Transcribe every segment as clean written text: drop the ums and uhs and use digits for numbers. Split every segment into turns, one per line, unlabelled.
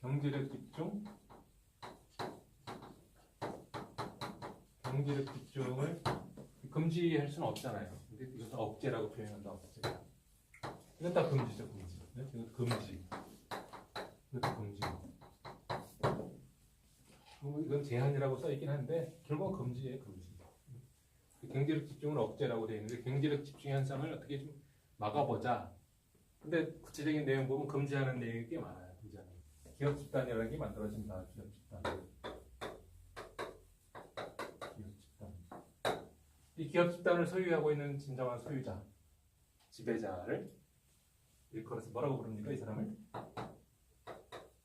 경제력 집중, 경제력 집중을 금지할 수는 없잖아요. 근데 이것은 억제라고 표현한다. 억제. 이건 다 금지죠, 금지. 네? 이건 금지. 이것도 금지. 이건 제한이라고 써 있긴 한데 결국 금지예요, 금지. 경제력 집중은 억제라고 되어 있는데 경제력 집중 현상을 어떻게 좀 막아보자. 근데 구체적인 내용 보면 금지하는 내용이 꽤 많아요. 금지하는. 기업 집단이라는 게 만들어진다. 기업 집단. 기업 집단. 이 기업 집단을 소유하고 있는 진정한 소유자, 지배자를 일컬어서 뭐라고 부릅니까? 이 사람을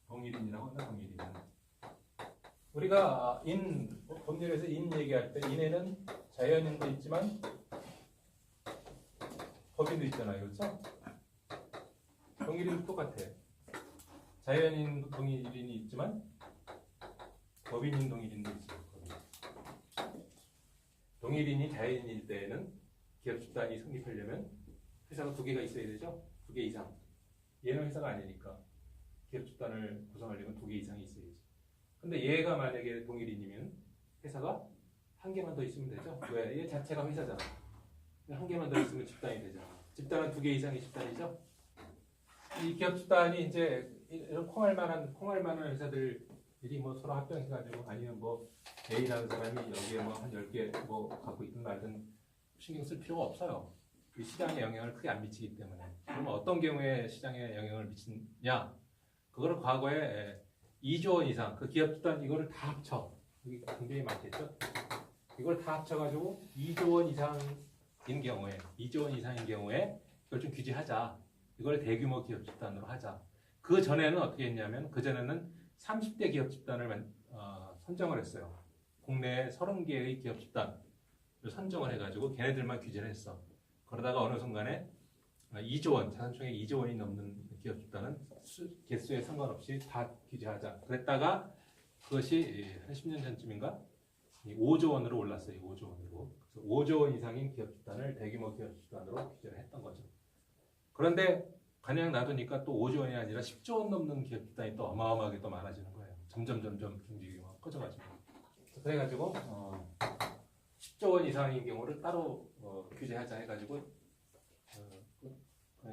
동일인이라고 한다. 동일인. 우리가 법률에서 인 얘기할 때 인에는 자연인도 있지만 법인도 있잖아요. 그렇죠? 동일인도 똑같아요. 자연인 동일인이 있지만 법인인 동일인도 있어요. 동일인이 자연인일 때에는 기업 집단이 성립하려면 회사가 두 개가 있어야 되죠? 두 개 이상. 얘는 회사가 아니니까 기업 집단을 구성하려면 두 개 이상이 있어야지. 근데 얘가 만약에 동일인이면 회사가 한 개만 더 있으면 되죠? 왜? 얘 자체가 회사잖아. 한 개만 더 있으면 집단이 되잖아. 집단은 두 개 이상이 집단이죠? 이 기업 집단이 이제 이런 콩할 만한 회사들이 뭐 서로 합병해가지고 아니면 뭐 A라는 사람이 여기에 뭐 한 10개 뭐 갖고 있든 말든 신경 쓸 필요가 없어요. 그 시장에 영향을 크게 안 미치기 때문에. 그러면 어떤 경우에 시장에 영향을 미치냐? 그거를 과거에 2조 원 이상, 그 기업 집단 이거를 다 합쳐. 여기 굉장히 많겠죠? 이걸 다 합쳐가지고 2조 원 이상인 경우에, 2조 원 이상인 경우에 이걸 좀 규제하자. 이걸 대규모 기업 집단으로 하자. 그 전에는 어떻게 했냐면, 그 전에는 30대 기업 집단을 선정을 했어요. 국내에 30개의 기업 집단을 선정을 해가지고 걔네들만 규제를 했어. 그러다가 어느 순간에 2조 원, 자산총액 2조 원이 넘는 기업 집단은 개수에 상관없이 다 규제하자. 그랬다가 그것이 한 10년 전쯤인가 5조 원으로 올랐어요. 5조 원으로. 그래서 5조 원 이상인 기업 집단을 대규모 기업 집단으로 규제를 했던 거죠. 그런데 그냥 놔두니까 또 5조 원이 아니라 10조 원 넘는 기업 집단이 또 어마어마하게 또 많아지는 거예요. 점점 경제 규모가 커져가지고. 그래가지고 10조 원 이상인 경우를 따로 규제하자 해가지고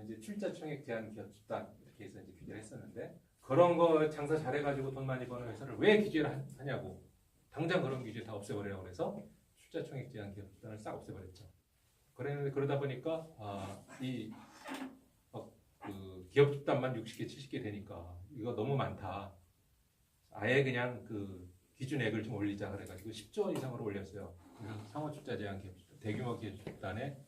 이제 출자 총액 제한 기업 집단 이렇게 해서 이제 규제를 했었는데, 그런 거 장사 잘해가지고 돈 많이 버는 회사를 왜 규제를 하냐고. 당장 그런 규제 다 없애버리라고 해서 출자 총액 제한 기업 집단을 싹 없애버렸죠. 그랬는데 그러다 보니까 그 기업 집단만 60개, 70개 되니까 이거 너무 많다. 아예 그냥 그 기준액을 좀 올리자 그래가지고 10조 원 이상으로 올렸어요. 그래서 상호 출자 제한 기업 집단, 대규모 기업 집단의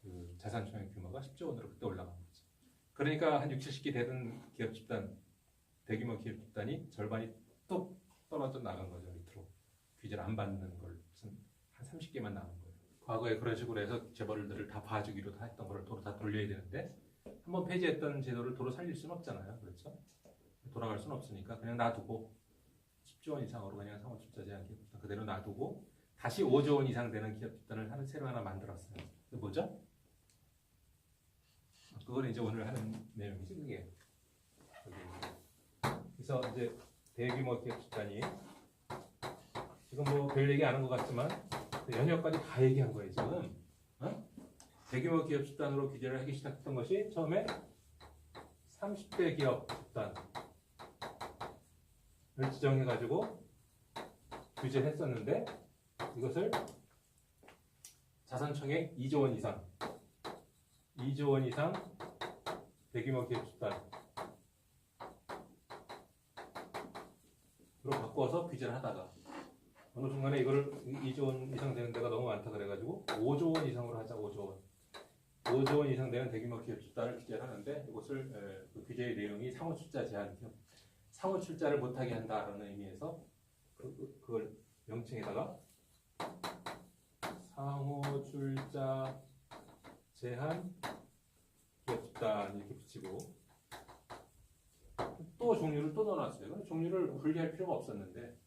그 자산 총액 규모가 10조 원으로 그때 올라간 거죠. 그러니까 한 60, 70개 되던 기업 집단, 대규모 기업 집단이 절반이 뚝 떨어져 나간 거죠. 밑으로. 규제를 안 받는 걸 무슨 한 30개만 나간 거예요. 과거에 그런 식으로 해서 재벌들을 다 봐주기로 다 했던 거를 도로 다 돌려야 되는데, 한번 폐지했던 제도를 도로 살릴 수는 없잖아요. 그렇죠? 돌아갈 수는 없으니까 그냥 놔두고 10조 원 이상으로 그냥 상호 출자 제한 기업 집단 그대로 놔두고 다시 5조 원 이상 되는 기업 집단을 새로 하나 만들었어요. 그게 뭐죠? 그걸 이제 오늘 하는 내용이죠. 그게. 그래서 이제 대규모 기업 집단이 지금 뭐 별 얘기 안 한 것 같지만 연역까지 다 얘기한 거예요 지금. 대규모 기업 집단으로 규제를 하기 시작했던 것이 처음에 30대 기업 집단을 지정해가지고 규제를 했었는데, 이것을 자산총액 2조 원 이상, 2조 원 이상 대규모 기업 집단으로 바꿔서 규제를 하다가 어느 순간에 이거를 2조 원 이상 되는 데가 너무 많다 그래가지고 5조 원 이상으로 하자. 5조 원. 5조 원 이상 되는 대규모 기업 집단을 규제를 하는데, 이것을 그 규제의 내용이 상호 출자 제한 기업, 상호 출자를 못하게 한다라는 의미에서 그걸 명칭에다가 상호 출자 제한 기업 집단 이렇게 붙이고, 또 종류를 또 넣어놨어요. 종류를 분리할 필요가 없었는데,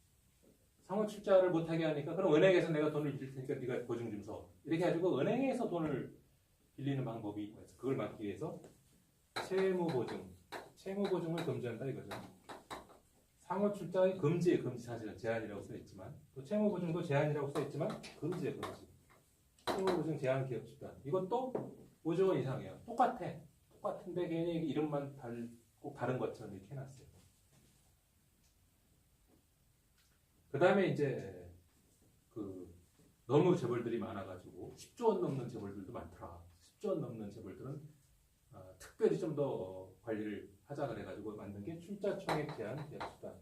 상호 출자를 못하게 하니까 그럼 은행에서 내가 돈을 빌릴 테니까 네가 보증 좀 서. 이렇게 해가지고 은행에서 돈을 빌리는 방법이 있어요. 그걸 막기 위해서 채무보증을 금지한다 이거죠. 상호 출자의 금지의 금지 사실은 제한이라고 써 있지만 또 채무 보증도 제한이라고 써 있지만 금지의 금지. 채무 보증 제한 기업 집단 이것도 5조 원 이상이에요. 똑같은데 괜히 이름만 꼭 다른 것처럼 이렇게 해놨어요. 그 다음에 이제 너무 재벌들이 많아가지고 10조 원 넘는 재벌들도 많더라. 10조 원 넘는 재벌들은 특별히 좀 더 관리를 하자 그래가지고 만든 게 출자총액 제한 기업집단.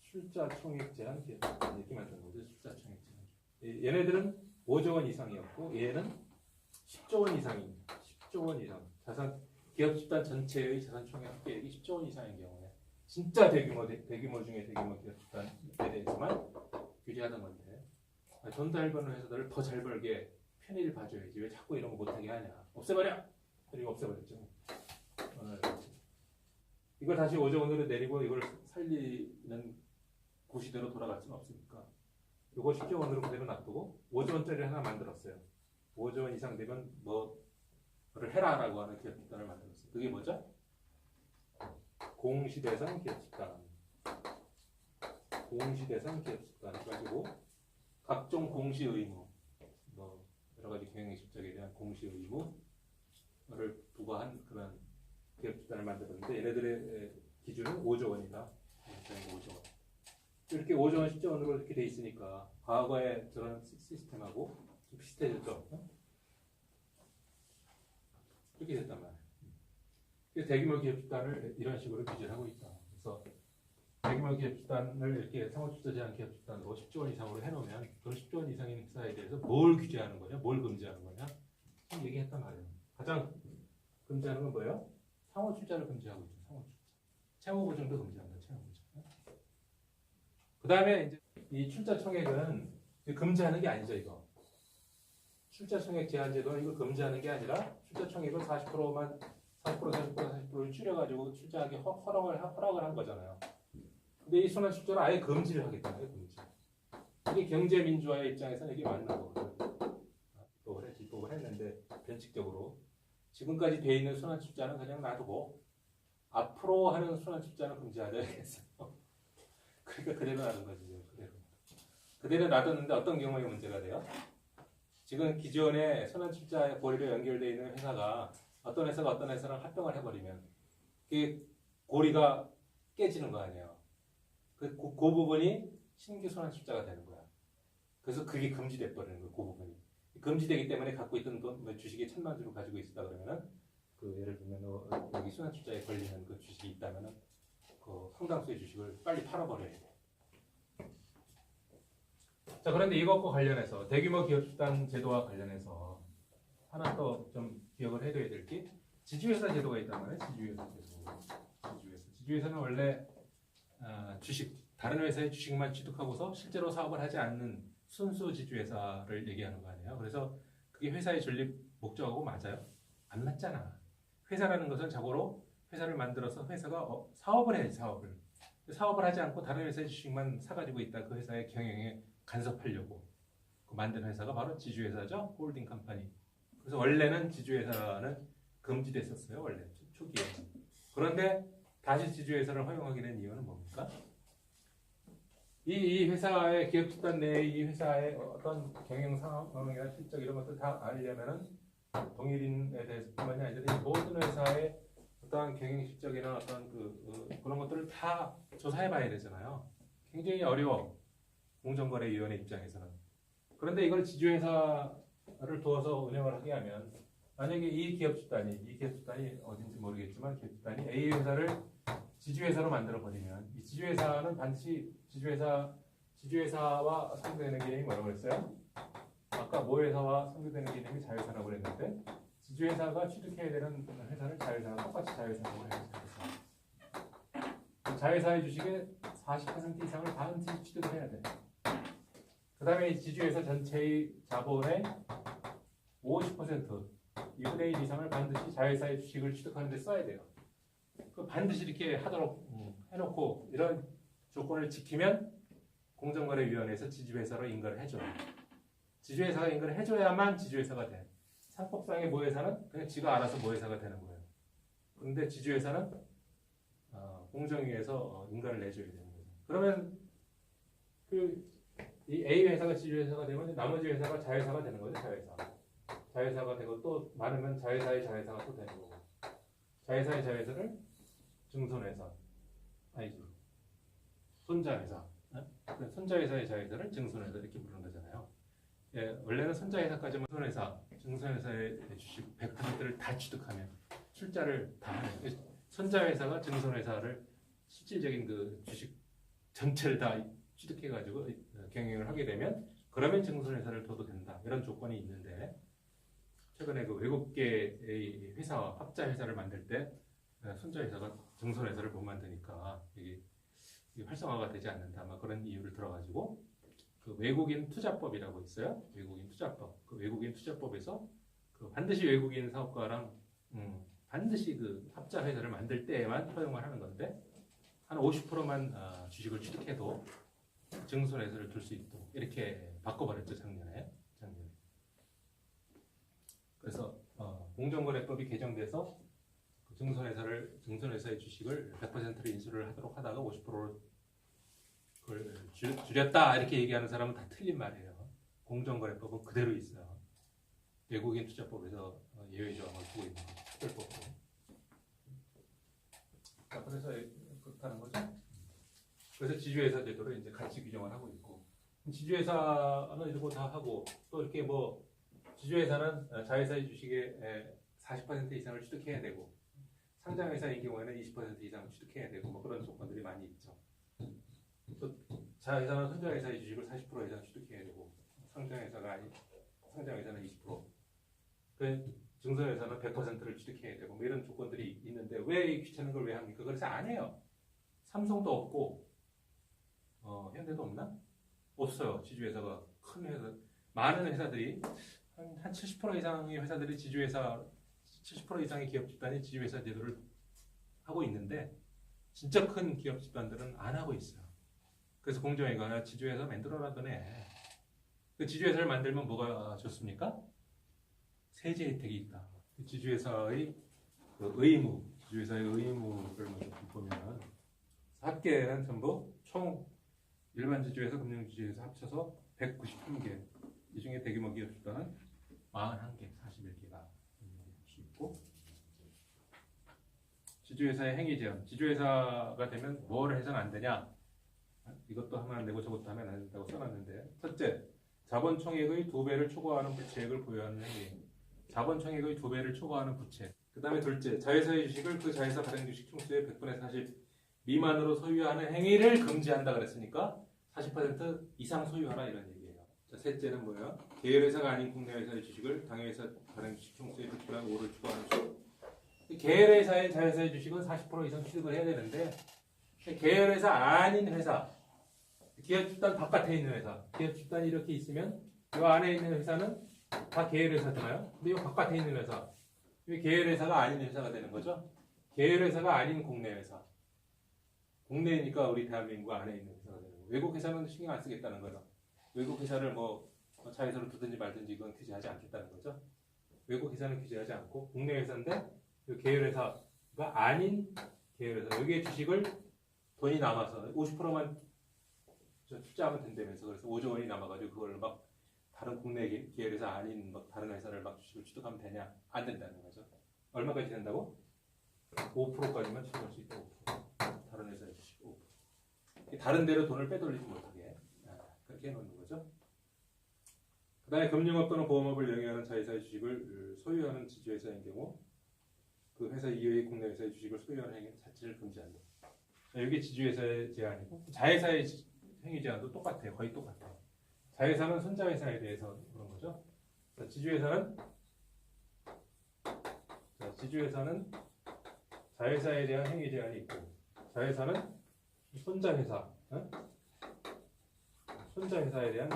출자총액 제한 기업집단 이렇게 만든 거죠. 출자총액 제한. 얘네들은 5조 원 이상이었고 얘는 10조 원 이상입니다. 10조 원 이상. 기업집단 전체의 자산총액 합계액이 10조 원 이상인 경우에 진짜 대규모 중에 대규모 기업집단에 대해서만 규제하던 건데 돈 잘 버는 회사들을 더 잘 벌게 편의를 봐줘야지 왜 자꾸 이런 거 못하게 하냐. 없애버려! 그리고 없애버렸죠. 이걸 다시 5조 원으로 내리고 이걸 살리는 구시대로 돌아갈 수는 없으니까 이거 10조 원으로 그대로 놔두고 5조 원짜리 하나 만들었어요. 5조 원 이상 되면 뭐를 해라라고 하는 기업 집단을 만들었어요. 그게 뭐죠? 공시대상 기업 집단. 공시대상 기업 집단 해가지고 각종 공시 의무, 여러 가지 경영 실적에 대한 공시 의무를 부과한 그런 기업 집단을 만들었는데 얘네들의 기준은 5조 원이다. 5조 원. 이렇게 5조 원, 10조 원으로 이렇게 돼 있으니까 과거의 저런 시스템하고 좀 비슷해졌죠. 이렇게 됐단 말이에요. 그래서 대규모 기업 집단을 이런 식으로 규제를 하고 있다. 그래서 대규모 기업 집단을 이렇게 상호출자 제한 기업 집단으로 10조 원 이상으로 해놓으면 그 10조 원 이상인 회사에 대해서 뭘 규제하는 거냐, 뭘 금지하는 거냐, 얘기했단 말이에요. 가장 금지하는 건 뭐예요? 상호출자를 금지하고 있죠. 상호출자. 채무 보증도 금지한다. 채무 보증. 그 다음에 이제 이 출자 총액은 금지하는 게 아니죠. 이거 출자 총액 제한 제도는 이거 금지하는 게 아니라 출자 총액을 40%만 40%를 줄여가지고 출자하게 허락을 한 거잖아요. 근데 이 순환 출자를 아예 금지를 하겠다는 거예요. 금지. 이게 경제 민주화의 입장에서는 이게 맞는 거거든요. 기법을 했는데 변칙적으로 지금까지 돼 있는 순환 출자는 그냥 놔두고 앞으로 하는 순환 출자는 금지하자 했어요. 그러니까 그대로 놔둔 거지. 그대로 놔뒀는데 어떤 경우에 문제가 돼요? 지금 기존에 순환 출자의 고리로 연결되어 있는 회사가 어떤 회사랑 합병을 해버리면 그 고리가 깨지는 거 아니에요. 그 부분이 신규 순환 출자가 되는 거야. 그래서 그게 금지돼 버리는 거예요. 그 부분이 금지되기 때문에 갖고 있던 돈 주식이 1,000만 주를 가지고 있다 그러면은 예를 들면 여기 순환 출자에 걸리는 그 주식이 있다면은 그 상당수의 주식을 빨리 팔아버려야 돼. 자, 그런데 이것과 관련해서 대규모 기업 집단 제도와 관련해서 하나 또 좀 기억을 해둬야 될 게 지주회사 제도가 있단 말이에요. 지주회사 제도. 지주회사는 원래 다른 회사의 주식만 취득하고서 실제로 사업을 하지 않는 순수 지주회사를 얘기하는 거 아니에요. 그래서 그게 회사의 존립 목적하고 맞아요? 안 맞잖아. 회사라는 것은 자고로 회사를 만들어서 회사가 사업을 해야지. 사업을 하지 않고 다른 회사의 주식만 사가지고 있다. 그 회사의 경영에 간섭하려고 만든 회사가 바로 지주회사죠. 홀딩 컴퍼니. 그래서 원래는 지주회사는 금지됐었어요. 원래 초기에는. 그런데 다시 지주회사를 허용하게 된 이유는 뭡니까? 이 회사의 기업 집단 내의 이 회사의 어떤 경영 상황이나 실적 이런 것들 다 알려면은 동일인에 대해서뿐만이 아니라 모든 회사의 어떤 경영 실적이나 어떤 그런 것들을 다 조사해봐야 되잖아요. 굉장히 어려워. 공정거래위원회 입장에서는. 그런데 이걸 지주회사를 두어서 운영을 하게 하면 만약에 이 기업 집단이 어딘지 모르겠지만 기업 집단이 A 회사를 지주회사로 만들어 버리면 이 지주회사는 반드시 지주회사와 상대되는 개념이 뭐라고 했어요? 아까 모회사와 상대되는 개념이 자회사라고 그랬는데 지주회사가 취득해야 되는 회사를 자회사랑 똑같이 자회사라고 해서 자회사의 주식의 40% 이상을 반드시 취득을 해야 돼. 그 다음에 지주회사 전체의 자본의 50% 2분의 1 이상을 반드시 자회사의 주식을 취득하는 데 써야 돼요. 그 반드시 이렇게 하도록 해놓고 이런 조건을 지키면 공정거래위원회에서 지주회사로 인가를 해줘요. 지주회사가 인가를 해줘야만 지주회사가 돼. 상법상의 모회사는 그냥 지가 알아서 모회사가 되는 거예요. 그런데 지주회사는 공정위에서 인가를 내줘야 되는 거죠. 그러면 이 A 회사가 지주회사가 되면 나머지 회사가 자회사가 되는 거죠. 자회사가 되고 또 많으면 자회사의 자회사가 또 되는 거고. 자회사의 자회사를 증손회사, 아니지, 손자회사. 손자회사의 자회사를 증손회사 이렇게 부르는 거잖아요. 예, 원래는 손자회사까지만 증손회사의 주식 100%를 다 취득하면 출자를 다 하는. 손자회사가 증손회사를 실질적인 그 주식 전체를 다 취득해가지고 경영을 하게 되면 그러면 증손회사를 둬도 된다. 이런 조건이 있는데 최근에 그 외국계의 회사와 합자 회사를 만들 때 손자회사가 증손회사를 못 만드니까 이게 활성화가 되지 않는다. 아마 그런 이유를 들어가지고 그 외국인 투자법이라고 있어요. 외국인 투자법. 그 외국인 투자법에서 그 반드시 외국인 사업가랑 반드시 그 합자 회사를 만들 때에만 허용을 하는 건데 한 50%만 주식을 취득해도 증손회사를 둘 수 있도록 이렇게 바꿔버렸죠. 작년에. 그래서 공정거래법이 개정돼서 그 증손회사의 주식을 100%를 인수를 하도록 하다가 50%를 그걸 줄였다 이렇게 얘기하는 사람은 다 틀린 말이에요. 공정거래법은 그대로 있어요. 외국인 투자법에서 예외 조항을 두고 있는 특별법으로. 그래서 그렇다는 거죠. 그래서 지주회사 제도를 이제 같이 규정을 하고 있고, 지주회사는 이러고 다 하고 또 이렇게 뭐 지주회사는 자회사의 주식의 40% 이상을 취득해야 되고 상장회사인 경우에는 20% 이상을 취득해야 되고 뭐 그런 조건들이 많이 있죠. 또 자회사는 손자회사의 주식을 40% 이상 취득해야 되고 상장회사는 20%, 그 증손회사는 100%를 취득해야 되고 뭐 이런 조건들이 있는데 왜 이 귀찮은 걸 왜 합니까? 그래서 안 해요. 삼성도 없고 현대도 없나? 없어요. 지주회사가 큰 회사, 많은 회사들이 한 70% 이상의 회사들이 지주회사, 70% 이상의 기업 집단이 지주회사 제도를 하고 있는데 진짜 큰 기업 집단들은 안 하고 있어요. 그래서 공정위가 지주회사 만들어라더네. 그 지주회사를 만들면 뭐가 좋습니까? 세제 혜택이 있다. 지주회사의 지주회사의 의무를 먼저 보면 합계는 전부 총 일반 지주회사, 금융 지주회사 합쳐서 193개. 이 중에 대규모 기업 집단은 41개, 41개가 있고, 지주회사의 행위 제한. 지주회사가 되면 뭘 해서는 안 되냐? 이것도 하면 안 되고 저것도 하면 안 된다고 써놨는데, 첫째, 자본 총액의 2배를 초과하는 부채액을 보유하는 행위. 자본 총액의 2배를 초과하는 부채. 그 다음에 둘째, 자회사의 주식을 그 자회사 발행 주식 총수의 100분의 40 미만으로 소유하는 행위를 금지한다 그랬으니까 40% 이상 소유하라 이런 얘기예요. 자, 셋째는 뭐예요? 계열회사가 아닌 국내 회사의 주식을 당해회사 발행 주식 총수의 100분의 5를 초과하는 수. 계열회사의 자회사의 주식은 40% 이상 취득을 해야 되는데 계열회사 아닌 회사, 기업 집단 바깥에 있는 회사, 기업 집단이 이렇게 있으면 이 안에 있는 회사는 다 계열회사잖아요. 근데 이 바깥에 있는 회사, 이 계열회사가 아닌 회사가 되는 거죠. 계열회사가 아닌 국내 회사. 국내니까 우리 대한민국 안에 있는 회사가 되는 거예요. 외국 회사는 신경 안 쓰겠다는 거죠. 외국 회사를 뭐 자회사로 두든지 말든지 이건 규제하지 않겠다는 거죠. 외국 회사는 규제하지 않고 국내 회사인데 계열회사가 아닌 계열회사, 여기에 주식을 돈이 남아서 50%만 투자하면 된다면서 그래서 5조 원이 남아가지고 그걸 막 다른 국내 계열회사 아닌 막 다른 회사를 막 주식을 취득하면 되냐? 안 된다는 거죠. 얼마까지 된다고? 5%까지만 취득할 수 있다. 5%. 다른 회사의 주식 5%. 다른 데로 돈을 빼돌리지 못하게 그렇게 해놓는 거죠. 그 다음에 금융업 또는 보험업을 영위하는 자회사의 주식을 소유하는 지주회사인 경우 그 회사 이외의 국내 회사의 주식을 소유하는 행위 자체를 금지한다. 여기 지주회사의 제한이고 자회사의 행위 제한도 똑같아요. 거의 똑같아요. 자회사는 손자회사에 대해서 그런 거죠. 자, 지주회사는 자회사에 대한 행위 제한이 있고 자회사는 손자회사, 손자회사에 대한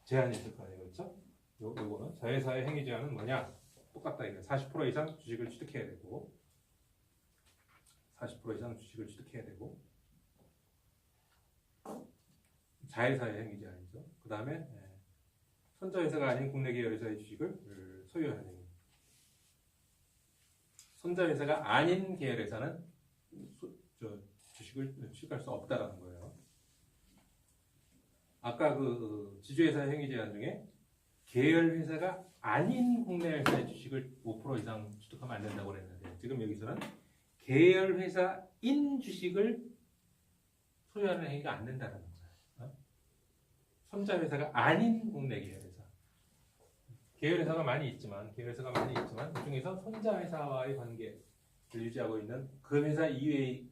제한이 있을 거 아니에요, 그렇죠? 요거는 자회사의 행위 제한은 뭐냐? 똑같다 이거. 40% 이상 주식을 취득해야 되고, 40% 이상 주식을 취득해야 되고, 자회사의 행위 제한이죠. 그 다음에 손자회사가 아닌 국내 계열회사의 주식을 소유하는 행위. 손자회사가 아닌 계열회사는 주식을 취득할 수 없다라는 거예요. 아까 그 지주회사 행위 제한 중에 계열 회사가 아닌 국내 회사의 주식을 5% 이상 취득하면 안 된다고 그랬는데 지금 여기서는 계열 회사인 주식을 소유하는 행위가 안 된다는 거예요. 손자 회사가 아닌 국내 계열 회사. 계열 회사가 많이 있지만 그 중에서 손자 회사와의 관계를 유지하고 있는 그 회사 이외의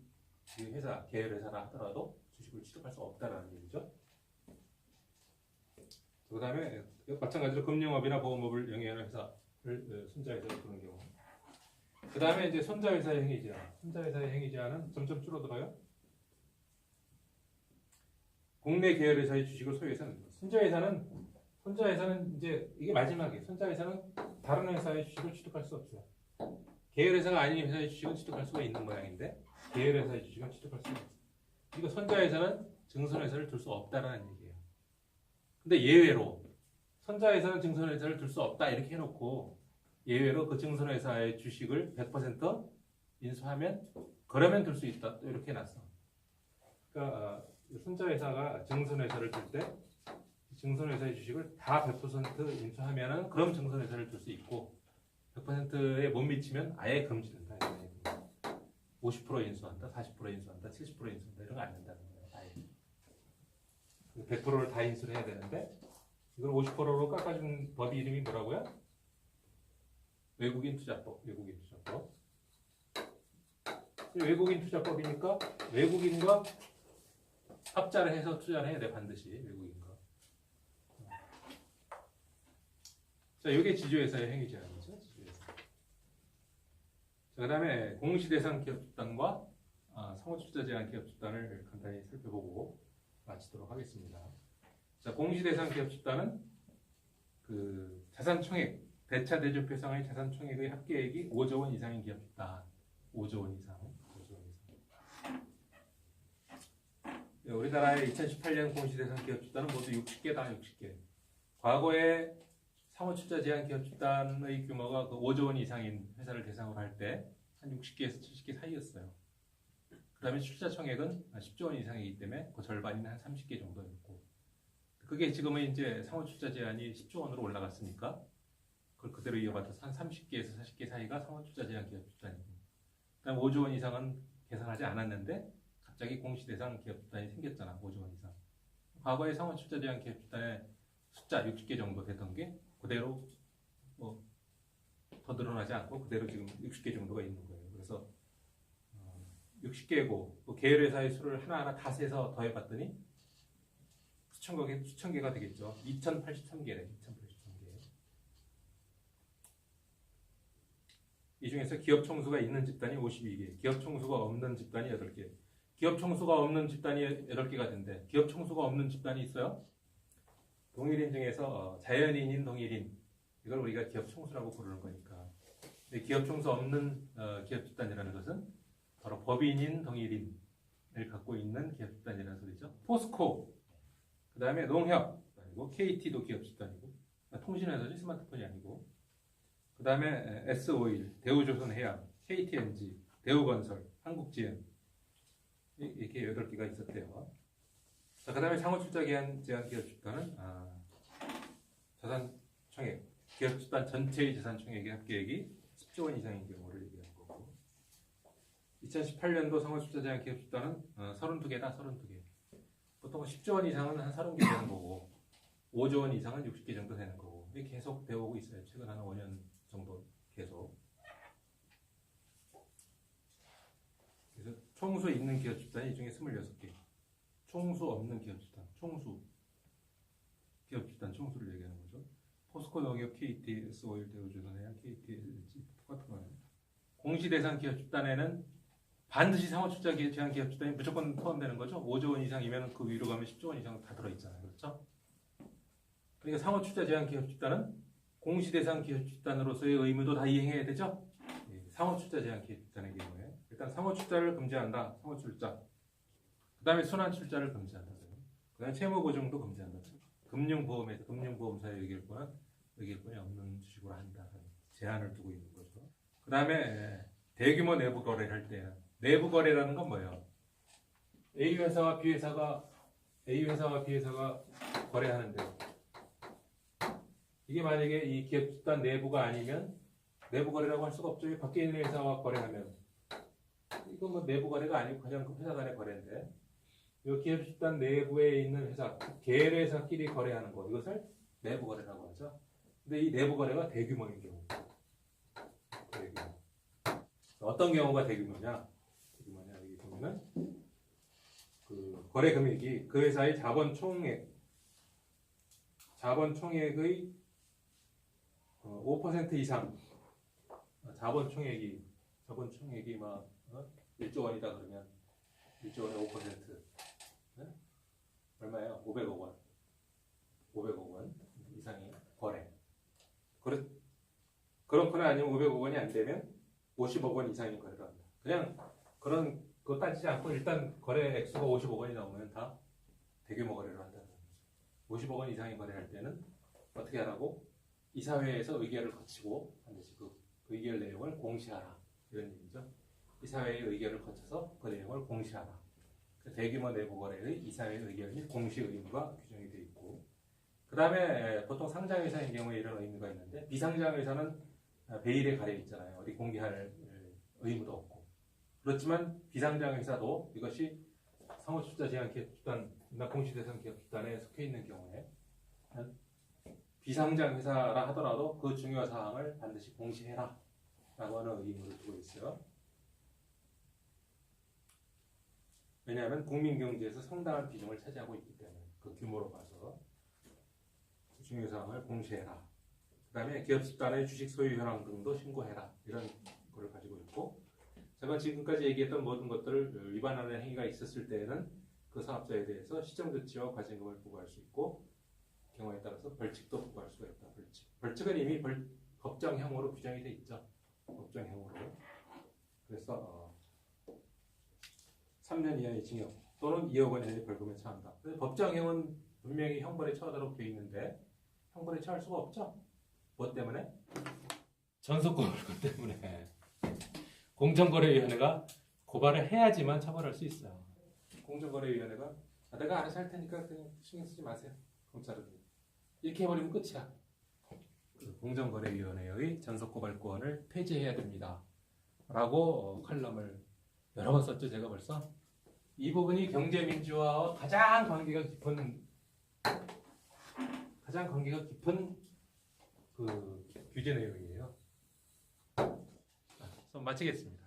그 회사 계열 회사라 하더라도 주식을 취득할 수 없다라는 얘기죠. 그 다음에 마찬가지로 금융업이나 보험업을 영위하는 회사를 손자회사로 부르는 경우. 그 다음에 이제 손자회사의 행위제한. 손자회사의 행위제한은 점점 줄어들어요. 국내 계열회사의 주식을 소유해서는 손자회사는 이제 이게 마지막이에요. 손자회사는 다른 회사의 주식을 취득할 수 없어요. 계열회사가 아닌 회사의 주식은 취득할 수가 있는 모양인데 계열회사의 주식은 취득할 수가 없어요. 그리고 손자회사는 증손회사를 둘 수 없다라는 얘기예요. 근데 예외로 손자회사는 증손회사를 둘 수 없다 이렇게 해놓고 예외로 그 증손회사의 주식을 100% 인수하면 그러면 둘 수 있다 이렇게 해놨어. 그러니까 손자회사가 증손회사를 둘 때 증손회사의 주식을 다 100% 인수하면은 그럼 증손회사를 둘 수 있고 100%에 못 미치면 아예 금지된다. 50% 인수한다, 40% 인수한다, 70% 인수한다 이런 거 안 된다는 거예요. 아예 100%를 다 인수를 해야 되는데 이걸 50%로 깎아준 법이 이름이 뭐라고요? 외국인 투자법. 외국인 투자법이니까 외국인과 합자를 해서 투자를 해야 돼 반드시 외국인과. 자, 이게 지주회사의 행위 제한이죠. 지주회사. 자, 그다음에 공시대상 기업 집단과 상호출자 제한 기업 집단을 간단히 살펴보고 마치도록 하겠습니다. 자, 공시대상 기업 집단은 그 자산총액 대차 대조표상의 자산총액의 합계액이 5조 원 이상인 기업 집단. 5조 원 이상. 우리나라의 2018년 공시대상 기업 집단은 모두 60개다. 60개. 과거에 상호출자 제한 기업 집단의 규모가 그 5조 원 이상인 회사를 대상으로 할 때 한 60개에서 70개 사이였어요. 그 다음에 출자 총액은 10조 원 이상이기 때문에 그 절반인 한 30개 정도였고, 그게 지금은 이제 상호출자 제한이 10조 원으로 올라갔으니까 그걸 그대로 이어받아서 한 30개에서 40개 사이가 상호출자 제한 기업 집단이고, 그다음 5조 원 이상은 계산하지 않았는데 갑자기 공시대상 기업 집단이 생겼잖아. 5조 원 이상. 과거에 상호출자 제한 기업 집단의 숫자 60개 정도 됐던 게 그대로 더 늘어나지 않고 그대로 지금 60개 정도가 있는 거예요. 그래서 60개고 또 계열회사의 수를 하나하나 다 세서 더해봤더니 수천 개가 되겠죠. 2083개래. 2083개. 이 중에서 기업 총수가 있는 집단이 52개, 기업 총수가 없는 집단이 8개. 기업 총수가 없는 집단이 8개가 된대. 기업 총수가 없는 집단이 있어요? 동일인 중에서 자연인인 동일인, 이걸 우리가 기업 총수라고 부르는 거니까. 근데 기업 총수 없는 기업 집단이라는 것은 바로 법인인 동일인을 갖고 있는 기업 집단이라는 소리죠. 포스코, 그 다음에 농협, 아니고 KT도 기업 집단이고, 통신회사지 스마트폰이 아니고, 그 다음에 S오일, 대우조선해양, KTNG, 대우건설, 한국지연, 이렇게 8개가 있었대요. 자, 그 다음에 상호출자 제한 기업 집단은 자산총액, 기업 집단 전체의 자산총액의 합계액이 10조 원 이상인 경우를 얘기하는 거고, 2018년도 상호출자 제한 기업 집단은 32개다. 32개. 보통 10조 원 이상은 한 30개 되는 거고 5조 원 이상은 60개 정도 되는 거고, 이게 계속 배우고 있어요. 최근 한 5년 정도 계속. 그래서 총수 있는 기업 집단이 이 중에 26개. 총수 없는 기업 집단. 기업 집단 총수를 얘기하는 거죠. 포스코 농협, KT, S오일, 대우조선해양, KTLG 똑같은 거예요. 공시대상 기업 집단에는 반드시 상호출자 제한 기업 집단이 무조건 포함되는 거죠. 5조 원 이상이면 그 위로 가면 10조 원 이상 다 들어있잖아요. 그렇죠? 그러니까 상호출자 제한 기업 집단은 공시대상 기업 집단으로서의 의무도 다 이행해야 되죠. 상호출자 제한 기업 집단의 경우에 일단 상호출자를 금지한다. 상호출자. 그 다음에 순환출자를 금지한다. 그 다음에 채무보증도 금지한다. 금융보험에서 금융보험사의 의결권이 없는 주식으로 한다. 제한을 두고 있는 거죠. 그 다음에 대규모 내부 거래를 할 때는 내부 거래라는 건 뭐예요? A 회사와 B 회사가 거래하는데 이게 만약에 이 기업 집단 내부가 아니면 내부 거래라고 할 수가 없죠. 밖에 있는 회사와 거래하면 이건 뭐 내부 거래가 아니고 그냥 그 회사 간의 거래인데 이 기업 집단 내부에 있는 회사, 계열회사끼리 거래하는 거 이것을 내부 거래라고 하죠. 근데 이 내부 거래가 대규모인 경우, 대규모. 어떤 경우가 대규모냐? 이 경우는 그 거래 금액이 그 회사의 자본 총액의 5% 이상, 자본 총액이 막 1조 원이다 그러면 1조 원의 5%, 네? 얼마예요? 500억 원. 500억 원 이상의 거래. 그렇거나 아니면 500억 원이 안 되면 50억 원 이상의 거래를 한다. 그냥 그런 거 따지지 않고 일단 거래 액수가 50억 원이 나오면 다 대규모 거래를 한다는 거죠. 50억 원 이상의 거래할 때는 어떻게 하라고? 이사회에서 의결을 거치고 반드시 그 의결 내용을 공시하라. 이런 얘기죠. 이사회의 의결을 거쳐서 그 내용을 공시하라. 대규모 내부 거래의 이사회 의결 및 공시 의무가 규정이 되어 있고, 그 다음에 보통 상장 회사의 경우에 이런 의무가 있는데 비상장 회사는 베일에 가려 있잖아요. 어디 공개할 의무도 없고. 그렇지만 비상장 회사도 이것이 상호출자 제한 기업 집단이나 공시 대상 기업 집단에 속해 있는 경우에 비상장 회사라 하더라도 그 중요 사항을 반드시 공시해라 라고 하는 의무를 두고 있어요. 왜냐하면 국민 경제에서 상당한 비중을 차지하고 있기 때문에 그 규모로 봐서 중요 사항을 공시해라. 그 다음에 기업 집단의 주식 소유 현황 등도 신고해라. 이런 거를 가지고 있고, 제가 지금까지 얘기했던 모든 것들을 위반하는 행위가 있었을 때에는 그 사업자에 대해서 시정 조치와 과징금을 부과할 수 있고, 경우에 따라서 벌칙도 부과할 수가 있다. 벌칙은 이미 법정형으로 규정이 돼 있죠. 법정형으로. 그래서 3년 이하의 징역 또는 2억 원 이하의 벌금에 처한다. 법정형은 분명히 형벌에 처하도록 되어 있는데 형벌에 처할 수가 없죠. 뭐 때문에? 전속고발권 때문에. 공정거래위원회가 고발을 해야지만 처벌할 수 있어요. 공정거래위원회가 내가 알아서 할 테니까 그냥 신경 쓰지 마세요. 검찰은 이렇게 해버리면 끝이야. 공정거래위원회의 전속고발권을 폐지해야 됩니다. 라고 칼럼을 여러 번 썼죠. 제가 벌써. 이 부분이 경제민주화와 가장 관계가 깊은 그 규제 내용이에요. 그래서 마치겠습니다.